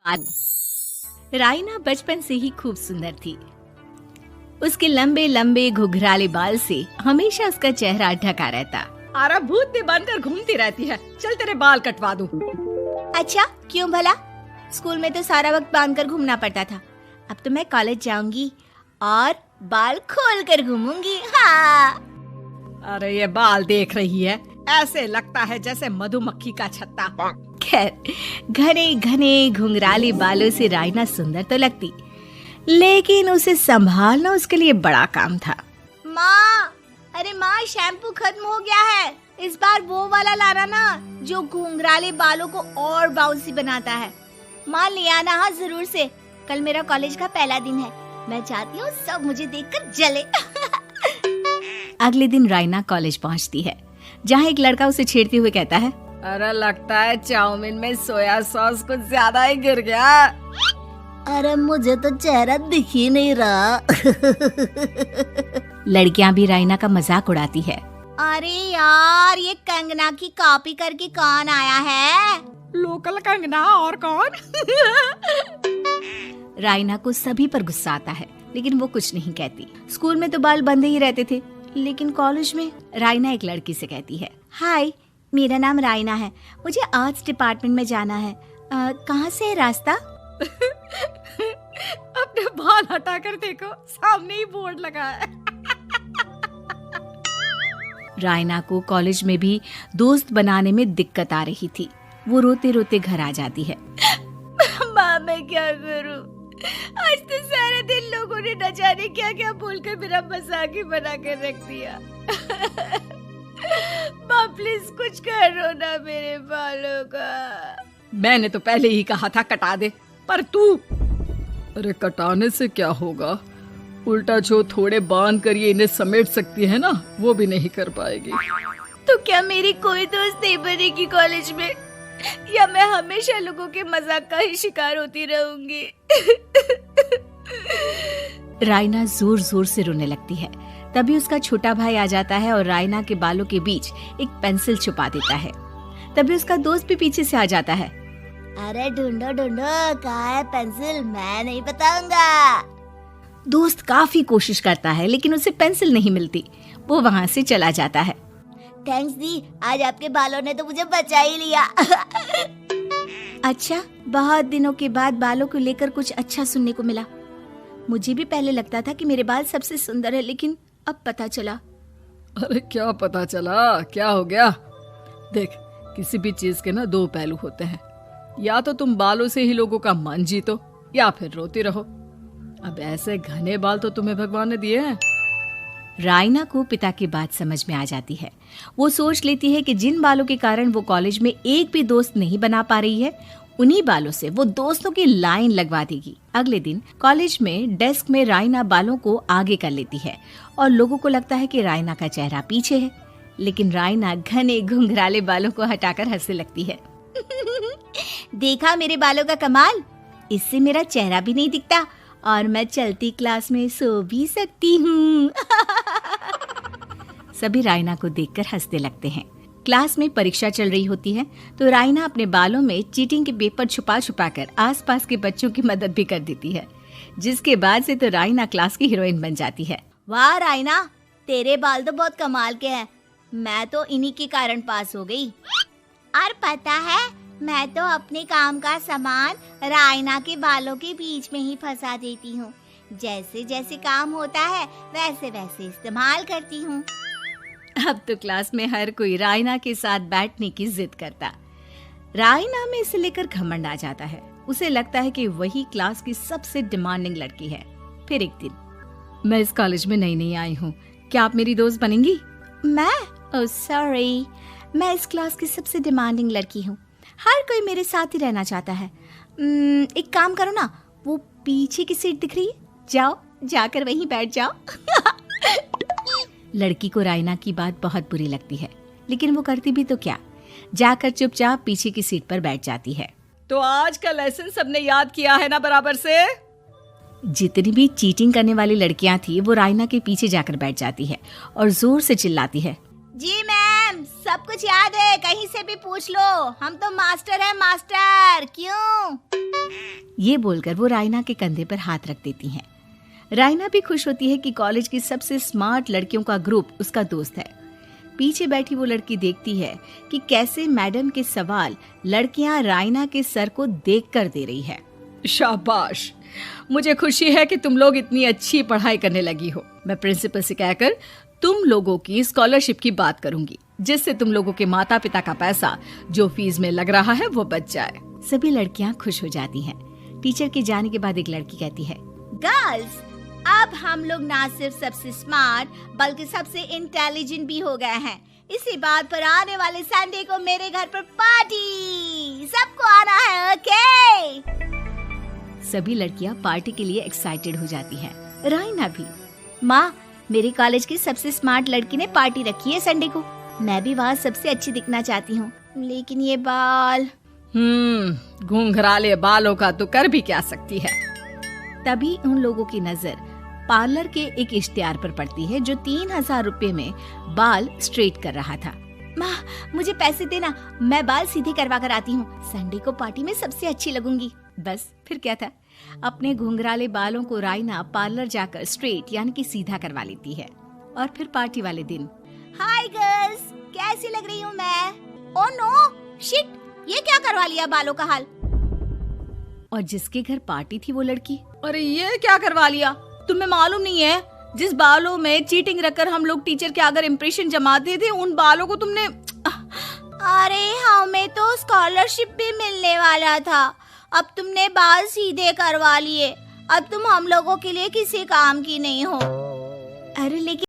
राइना बचपन से ही खूब सुंदर थी। उसके लंबे लंबे घुघराले बाल से हमेशा उसका चेहरा ढका रहता। अरे भूतनी बनकर घूमती रहती है, चल तेरे बाल कटवा दूं। अच्छा, क्यों भला? स्कूल में तो सारा वक्त बांधकर घूमना पड़ता था। अब तो मैं कॉलेज जाऊंगी और बाल खोलकर घूमूंगी। हाँ। अरे ये बाल देख रही है, ऐसे लगता है जैसे मधुमक्खी का छत्ता। खैर, घने घने घुंघराले बालों से राइना सुंदर तो लगती, लेकिन उसे संभालना उसके लिए बड़ा काम था। माँ, अरे माँ, शैम्पू खत्म हो गया है। इस बार वो वाला लाना ना, जो घुंघराले बालों को और बाउंसी बनाता है। माँ ले आना, हाँ जरूर से। कल मेरा कॉलेज का पहला दिन है, मैं चाहती हूँ सब मुझे देखकर जले। अगले दिन राइना कॉलेज पहुँचती है, जहाँ एक लड़का उसे छेड़ते हुए कहता है, अरे लगता है चाउमीन में सोया सॉस कुछ ज्यादा ही गिर गया। अरे मुझे तो चेहरा दिख ही नहीं रहा। लड़कियां भी राइना का मजाक उड़ाती है। अरे यार, ये कंगना की कॉपी करके कौन आया है? लोकल कंगना, और कौन? राइना को सभी पर गुस्सा आता है, लेकिन वो कुछ नहीं कहती। स्कूल में तो बाल बंधे ही रहते थे, लेकिन कॉलेज में राइना एक लड़की से कहती है, हाय, मेरा नाम राइना है, मुझे आर्ट्स डिपार्टमेंट में जाना है। कहाँ से है रास्ता? अपने बाल हटाकर देखो, सामने ही बोर्ड लगा है। राइना को कॉलेज में भी दोस्त बनाने में दिक्कत आ रही थी। वो रोते रोते घर आ जाती है। माँ, मैं क्या करूं? आज तो सारा दिन लोगों ने न जाने क्या क्या बोलकर मेरा मजाक ही बना कर रख दिया। माँ प्लीज कुछ करो ना मेरे बालों का। मैंने तो पहले ही कहा था कटा दे, पर तू। अरे कटाने से क्या होगा, उल्टा जो थोड़े बांध कर ये इन्हें समेट सकती है ना, वो भी नहीं कर पाएगी। तो क्या मेरी कोई दोस्त नहीं बनेगी कॉलेज में, या मैं हमेशा लोगों के मजाक का ही शिकार होती रहूंगी? राइना जोर जोर से रोने लगती है। तभी उसका छोटा भाई आ जाता है और राइना के बालों के बीच एक पेंसिल छुपा देता है। तभी उसका दोस्त भी पीछे से आ जाता है। अरे ढूंढो ढूंढो, कहाँ है पेंसिल? मैं नहीं बताऊंगा। दोस्त काफी कोशिश करता है, लेकिन उसे पेंसिल नहीं मिलती। वो वहाँ से चला जाता है। थैंक्स दी, आज आपके बालों ने तो मुझे बचा ही लिया। अच्छा, बहुत दिनों के बाद बालों को लेकर कुछ अच्छा सुनने को मिला। मुझे भी पहले लगता था कि मेरे बाल सबसे सुंदर है, लेकिन अब पता चला। अरे क्या पता चला, क्या हो गया? देख, किसी भी चीज के ना दो पहलू होते हैं। या तो तुम बालों से ही लोगों का मन जीतो, या फिर रोती रहो। अब ऐसे घने बाल तो तुम्हें भगवान ने दिए हैं। राइना को पिता की बात समझ में आ जाती है। वो सोच लेती है कि जिन बालों के कारण वो कॉलेज में एक भी दोस्त नहीं बना पा रही है, उन्हीं बालों से वो दोस्तों की लाइन लगवा देगी। अगले दिन कॉलेज में डेस्क में राइना बालों को आगे कर लेती है और लोगों को लगता है कि राइना का चेहरा पीछे है, लेकिन राइना घने घुंघराले बालों को हटाकर हंसने लगती है। देखा मेरे बालों का कमाल, इससे मेरा चेहरा भी नहीं दिखता और मैं चलती क्लास में सो भी सकती हूँ। सभी राइना को देखकर हंसने लगते हैं। क्लास में परीक्षा चल रही होती है, तो राइना अपने बालों में चीटिंग के पेपर छुपा छुपा कर आसपास के बच्चों की मदद भी कर देती है, जिसके बाद से तो राइना क्लास की हीरोइन बन जाती है। वाह राइना, तेरे बाल तो बहुत कमाल के हैं। मैं तो इन्हीं के कारण पास हो गई। और पता है, मैं तो अपने काम का सामान राइना के बालों के बीच में ही फंसा देती हूँ। जैसे जैसे काम होता है वैसे वैसे इस्तेमाल करती हूँ। अब तो क्लास में हर कोई राइना के साथ बैठने की जिद करता। राइना में इसे लेकर घमंड आ जाता है। उसे लगता है कि वही क्लास की सबसे डिमांडिंग लड़की है। फिर एक दिन, मैं इस कॉलेज में नई नई आई हूँ, क्या आप मेरी दोस्त बनेंगी? मैं? ओह सॉरी, मैं इस क्लास की सबसे डिमांडिंग लड़की हूँ। हर कोई मेरे साथ ही रहना चाहता है। एक काम करो ना, वो पीछे की सीट दिख रही है, जाओ जाकर वहीं बैठ जाओ। लड़की को राइना की बात बहुत बुरी लगती है, लेकिन वो करती भी तो क्या, जाकर चुपचाप पीछे की सीट पर बैठ जाती है। तो आज का लेसन सबने याद किया है ना बराबर से? जितनी भी चीटिंग करने वाली लड़कियां थी, वो राइना के पीछे जाकर बैठ जाती है और जोर से चिल्लाती है, जी मैम, सब कुछ याद है, कहीं से भी पूछ लो, हम तो मास्टर हैं मास्टर। क्यों? ये बोलकर वो रायना के कंधे पर हाथ रख देती हैं। रायना भी खुश होती है कि कॉलेज की सबसे स्मार्ट लड़कियों का ग्रुप उसका दोस्त है। पीछे बैठी वो लड़की देखती है कि कैसे मैडम के सवाल लड़कियां रायना के सर को देखकर दे रही है। शाबाश, मुझे खुशी है कि तुम लोग इतनी अच्छी पढ़ाई करने लगी हो। मैं प्रिंसिपल से कहकर तुम लोगों की स्कॉलरशिप की बात करूंगी, जिससे तुम लोगों के माता पिता का पैसा जो फीस में लग रहा है वो बच जाए। सभी लड़कियां खुश हो जाती हैं। टीचर के जाने के बाद एक लड़की कहती है, गर्ल्स, अब हम लोग ना सिर्फ सबसे स्मार्ट बल्कि सबसे इंटेलिजेंट भी हो गए हैं। इसी बात पर आने वाले संडे को मेरे घर पर पार्टी, सबको आना है, ओके? सभी लड़कियां पार्टी के लिए एक्साइटेड हो जाती हैं। रायना भी। माँ, मेरे कॉलेज की सबसे स्मार्ट लड़की ने पार्टी रखी है संडे को। मैं भी वहाँ सबसे अच्छी दिखना चाहती हूँ, लेकिन ये बाल। घुंघराले बालों का तो कर भी क्या सकती है। तभी उन लोगों की नजर पार्लर के एक इश्तिहार पर पड़ती है जो 3000 रुपए में बाल स्ट्रेट कर रहा था। माँ, मुझे पैसे देना, मैं बाल सीधे करवा कर आती हूँ। संडे को पार्टी में सबसे अच्छी लगूंगी। बस फिर क्या था, अपने घुंघराले बालों को रायना पार्लर जाकर स्ट्रेट यानी कि सीधा करवा लेती है। और फिर पार्टी वाले दिन, हाय गर्ल्स, कैसी लग रही हूँ मैं? ओह नो, शिट, ये क्या करवा लिया बालों का हाल? और जिसके घर पार्टी थी वो लड़की, अरे ये क्या करवा लिया? तुम्हें मालूम नहीं है, जिस बालों में चीटिंग रखकर हम लोग टीचर के अगर इम्प्रेशन जमाते थे, उन बालों को तुमने। अरे हमें तो स्कॉलरशिप भी मिलने वाला था, अब तुमने बाल सीधे करवा लिए। अब तुम हम लोगों के लिए किसी काम की नहीं हो। अरे लेकिन